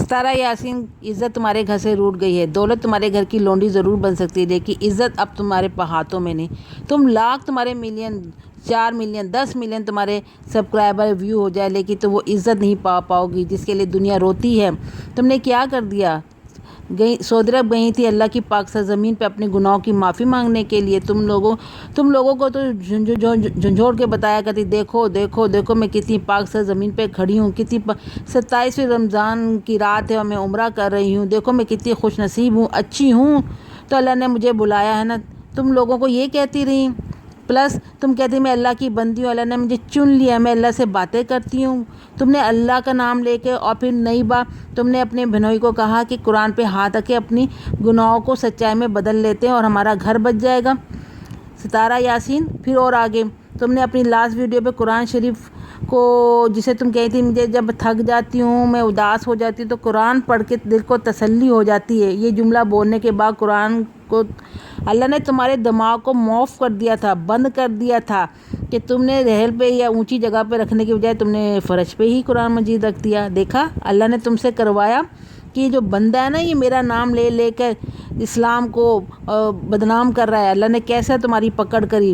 ستارہ یاسین، عزت تمہارے گھر سے روٹ گئی ہے۔ دولت تمہارے گھر کی لونڈی ضرور بن سکتی ہے، لیکن عزت اب تمہارے ہاتھوں میں نہیں۔ تم لاکھ، تمہارے ملین، 4 ملین، 10 ملین تمہارے سبسکرائبر، ویو ہو جائے، لیکن تم وہ عزت نہیں پاؤ گی جس کے لیے دنیا روتی ہے۔ تم نے کیا کر دیا؟ سعودی عرب گئی تھی اللہ کی پاک سرزمین پہ اپنے گناہوں کی معافی مانگنے کے لیے۔ تم لوگوں کو تو جھنجھوڑ کے بتایا کرتی، دیکھو دیکھو دیکھو میں کتنی پاک سرزمین پہ کھڑی ہوں، کتنی 27ویں رمضان کی رات ہے اور میں عمرہ کر رہی ہوں، دیکھو میں کتنی خوش نصیب ہوں، اچھی ہوں، تو اللہ نے مجھے بلایا ہے نا۔ تم لوگوں کو یہ کہتی رہی، پلس تم کہتی میں اللہ کی بندی ہوں، اللہ نے مجھے چن لیا، میں اللہ سے باتیں کرتی ہوں۔ تم نے اللہ کا نام لے کے، اور پھر نئی بات تم نے اپنے بہنوئی کو کہا کہ قرآن پہ ہاتھ رکھ کے اپنی گناہوں کو سچائی میں بدل لیتے ہیں اور ہمارا گھر بچ جائے گا۔ ستارہ یاسین، پھر اور آگے تم نے اپنی لاسٹ ویڈیو پہ قرآن شریف کو، جسے تم کہتی تھی مجھے جب تھک جاتی ہوں، میں اداس ہو جاتی ہوں تو قرآن پڑھ کے دل کو تسلی ہو جاتی ہے، یہ جملہ بولنے کے بعد قرآن کو اللہ نے تمہارے دماغ کو معاف کر دیا تھا، بند کر دیا تھا کہ تم نے رحل پہ یا اونچی جگہ پہ رکھنے کی بجائے تم نے فرش پہ ہی قرآن مجید رکھ دیا۔ دیکھا اللہ نے تم سے کروایا کہ یہ جو بندہ ہے نا، یہ میرا نام لے لے کر اسلام کو بدنام کر رہا ہے، اللہ نے کیسے تمہاری پکڑ کری۔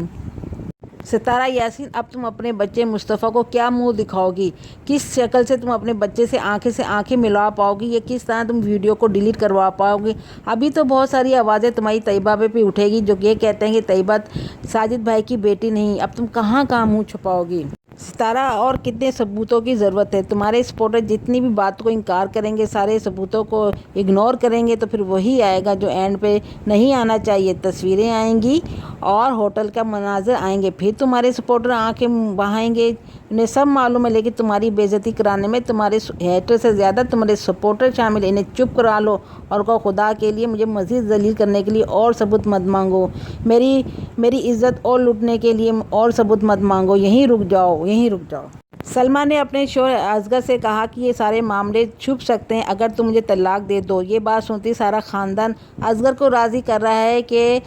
ستارہ یاسین، اب تم اپنے بچے مصطفیٰ کو کیا منہ دکھاؤ گی؟ کس شکل سے تم اپنے بچے سے آنکھیں ملا پاؤ گی؟ یا کس طرح تم ویڈیو کو ڈیلیٹ کروا پاؤ گی؟ ابھی تو بہت ساری آوازیں تمہاری طیبہ پہ بھی اٹھے گی جو یہ کہتے ہیں کہ طیبہ ساجد بھائی کی بیٹی نہیں، اب تم کہاں منہ چھپاؤ گی؟ ستارہ، اور کتنے ثبوتوں کی ضرورت ہے؟ تمہارے سپورٹر جتنی بھی بات کو انکار کریں گے، سارے ثبوتوں کو اگنور کریں گے، تو پھر وہی آئے گا جو اینڈ پہ نہیں آنا چاہیے۔ تصویریں آئیں گی اور ہوٹل کا مناظر آئیں گے، پھر تمہارے سپورٹر آنکھیں بہائیں گے، انہیں سب معلوم ہے، لیکن تمہاری بے عزتی کرانے میں تمہارے ہیٹر سے زیادہ تمہارے سپورٹر شامل ہیں۔ انہیں چپ کرا لو اور کہو خدا کے لیے مجھے مزید ذلیل کرنے کے لیے اور ثبوت مت مانگو، میری عزت اور لوٹنے کے لیے اور ثبوت مت مانگو، یہیں رک جاؤ۔ سلما نے اپنے شوہر اصغر سے کہا کہ یہ سارے معاملے چھپ سکتے ہیں اگر تم مجھے طلاق دے دو۔ یہ بات سنتی سارا خاندان اصغر کو راضی کر رہا ہے کہ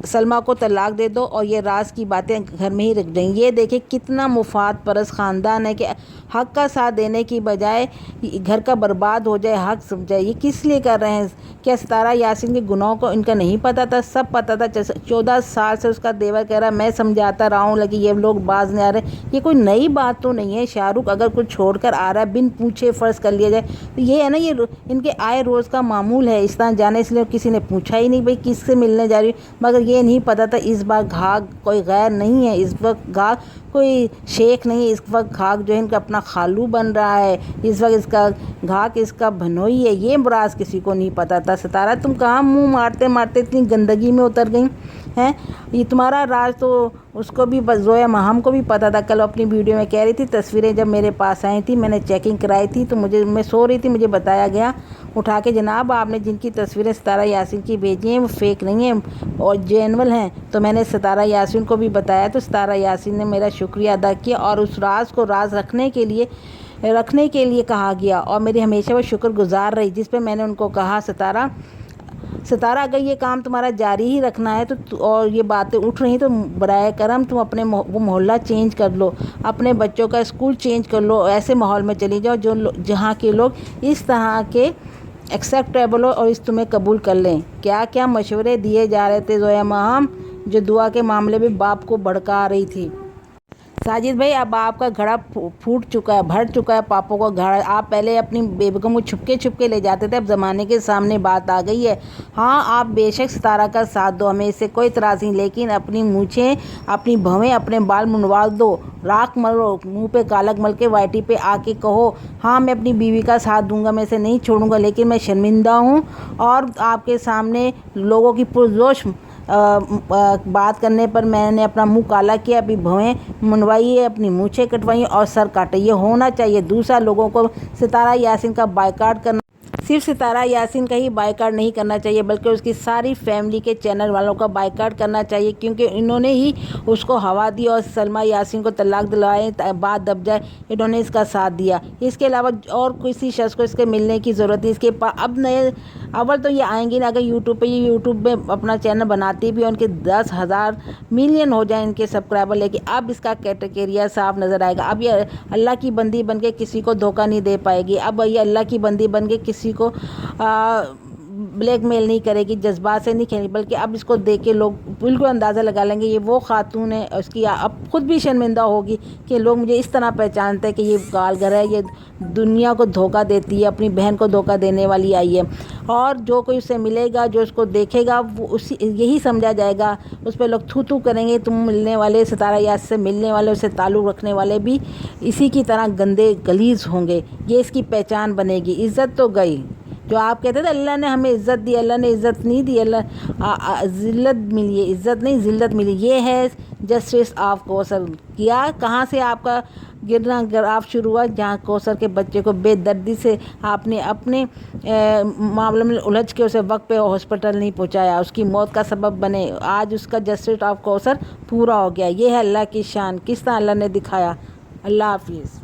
سلما کو طلاق دے دو اور یہ راز کی باتیں گھر میں ہی رکھ دیں۔ یہ دیکھیں کتنا مفاد پرست خاندان ہے کہ حق کا ساتھ دینے کی بجائے گھر کا برباد ہو جائے حق سمجھائے۔ یہ کس لیے کر رہے ہیں؟ کیا ستارہ یاسین کے گناہوں کو ان کا نہیں پتہ تھا؟ سب پتہ تھا۔ 14 سال سے اس کا دیور کہہ رہا میں سمجھاتا رہا ہوں لیکن یہ لوگ باز نہیں آ رہے۔ یہ کوئی نئی بات تو نہیں ہے، شاہ رخ اگر کچھ چھوڑ کر آ رہا ہے بن پوچھے فرض کر لیا جائے تو یہ ہے نا، یہ ان کے آئے روز کا معمول ہے اس طرح جانے، اس لیے کسی نے پوچھا ہی نہیں بھائی کس سے ملنے جا رہی، مگر یہ نہیں پتہ تھا اس بار گھاگ کوئی غیر نہیں ہے، اس وقت گھاگ کوئی شیخ نہیں ہے، اس وقت گھاگ جو ہے ان کا اپنا خالو بن رہا ہے، اس وقت اس کا گھاگ اس کا بھنوئی ہے، یہ راز کسی کو نہیں پتہ تھا۔ ستارہ تم کہاں منہ مارتے مارتے اتنی گندگی میں اتر گئی ہیں؟ یہ تمہارا راز تو اس کو بھی زویا ماہم کو بھی پتہ تھا۔ کل اپنی ویڈیو میں کہہ رہی تھی تصویریں جب میرے پاس آئی تھی میں نے چیکنگ کرائی تھی تو میں سو رہی تھی، مجھے بتایا گیا اٹھا کے جناب آپ نے جن کی تصویریں ستارہ یاسین کی بھیجی ہیں وہ فیک نہیں ہیں اور جینول ہیں، تو میں نے ستارہ یاسین کو بھی بتایا تو ستارہ یاسین نے میرا شکریہ ادا کیا اور اس راز کو راز رکھنے کے لیے کہا گیا اور میری ہمیشہ وہ شکر گزار رہی، جس پہ میں نے ان کو کہا ستارہ اگر یہ کام تمہارا جاری ہی رکھنا ہے تو اور یہ باتیں اٹھ رہی تو برائے کرم تم اپنے وہ محلہ چینج کر لو، اپنے بچوں کا اسکول چینج کر لو، ایسے ماحول میں چلی جاؤ جہاں کے لوگ اس طرح کے ایکسیپٹیبل ہو اور اس تمہیں قبول کر لیں۔ کیا مشورے دیے جا رہے تھے زویا ماہم جو دعا کے معاملے میں باپ کو بھڑکا رہی تھی۔ ساجد بھائی اب آپ کا گھڑا پھوٹ چکا ہے، بھر چکا ہے پاپوں کا گھڑا، آپ پہلے اپنی بیگم کو چھپ کے لے جاتے تھے، اب زمانے کے سامنے بات آ گئی ہے۔ ہاں آپ بے شک ستارہ کا ساتھ دو، ہمیں اس سے کوئی اعتراض نہیں، لیکن اپنی مونچھیں اپنی بھویں اپنے بال منڈوا دو، راکھ ملو، منہ پہ کالک مل کے وائٹی پہ آ کے کہو ہاں میں اپنی بیوی کا ساتھ دوں گا، میں اسے نہیں چھوڑوں گا، لیکن میں شرمندہ ہوں اور آپ کے سامنے لوگوں کی پرجوش بات کرنے پر میں نے اپنا منہ کالا کیا، اپنی بھویں منڈوائی ہے، اپنی مونچھیں کٹوائی اور سر کاٹے، یہ ہونا چاہیے۔ دوسرا لوگوں کو ستارہ یاسین کا بائیکاٹ کرنا، صرف ستارہ یاسین کا ہی بائیکاٹ نہیں کرنا چاہیے بلکہ اس کی ساری فیملی کے چینل والوں کا بائیکاٹ کرنا چاہیے، کیونکہ انہوں نے ہی اس کو ہوا دی اور سلما یاسین کو طلاق دلائے بات دب جائے، انہوں نے اس کا ساتھ دیا۔ اس کے علاوہ اور کسی شخص کو اس کے ملنے کی ضرورت نہیں، اس کے اب اول تو یہ آئیں گی نا اگر یوٹیوب پہ، یہ یوٹیوب میں اپنا چینل بناتی بھی، ان کے 10,000 ملین ہو جائیں ان کے سبسکرائبر، لیکن اب اس کا کیٹیگریہ صاف نظر آئے گا. اب یہ اللہ کی بندی بن کے کسی کو دھوکہ نہیں دے پائے گی. اب یہ اللہ کی بندی بن کے کسی کو بلیک میل نہیں کرے گی، جذبات سے نہیں کھیلے، بلکہ اب اس کو دیکھ کے لوگ بالکل اندازہ لگا لیں گے یہ وہ خاتون ہے. اس کی اب خود بھی شرمندہ ہوگی کہ لوگ مجھے اس طرح پہچانتے ہیں کہ یہ کالگر ہے، یہ دنیا کو دھوکہ دیتی ہے، اپنی بہن کو دھوکہ دینے والی آئی ہے. اور جو کوئی اس سے ملے گا، جو اس کو دیکھے گا، وہ یہی سمجھا جائے گا. اس پہ لوگ تھو تھو کریں گے. تم ملنے والے، ستارہ یاس سے ملنے والے، اس سے تعلق رکھنے والے بھی اسی کی طرح گندے غلیظ ہوں گے. یہ اس کی پہچان بنے گی. عزت تو گئی. جو آپ کہتے تھے اللہ نے ہمیں عزت دی، اللہ نے عزت نہیں دی، اللہ ذلت ملی ہے، عزت نہیں ذلت ملی. یہ ہے جسٹس آف کوثر. کیا کہاں سے آپ کا گرنا گراف شروع ہوا؟ جہاں کوثر کے بچے کو بے دردی سے آپ نے اپنے معاملے میں الجھ کے اسے وقت پہ ہاسپٹل نہیں پہنچایا، اس کی موت کا سبب بنے. آج اس کا جسٹس آف کوثر پورا ہو گیا. یہ ہے اللہ کی شان. کس طرح اللہ نے دکھایا. اللہ حافظ.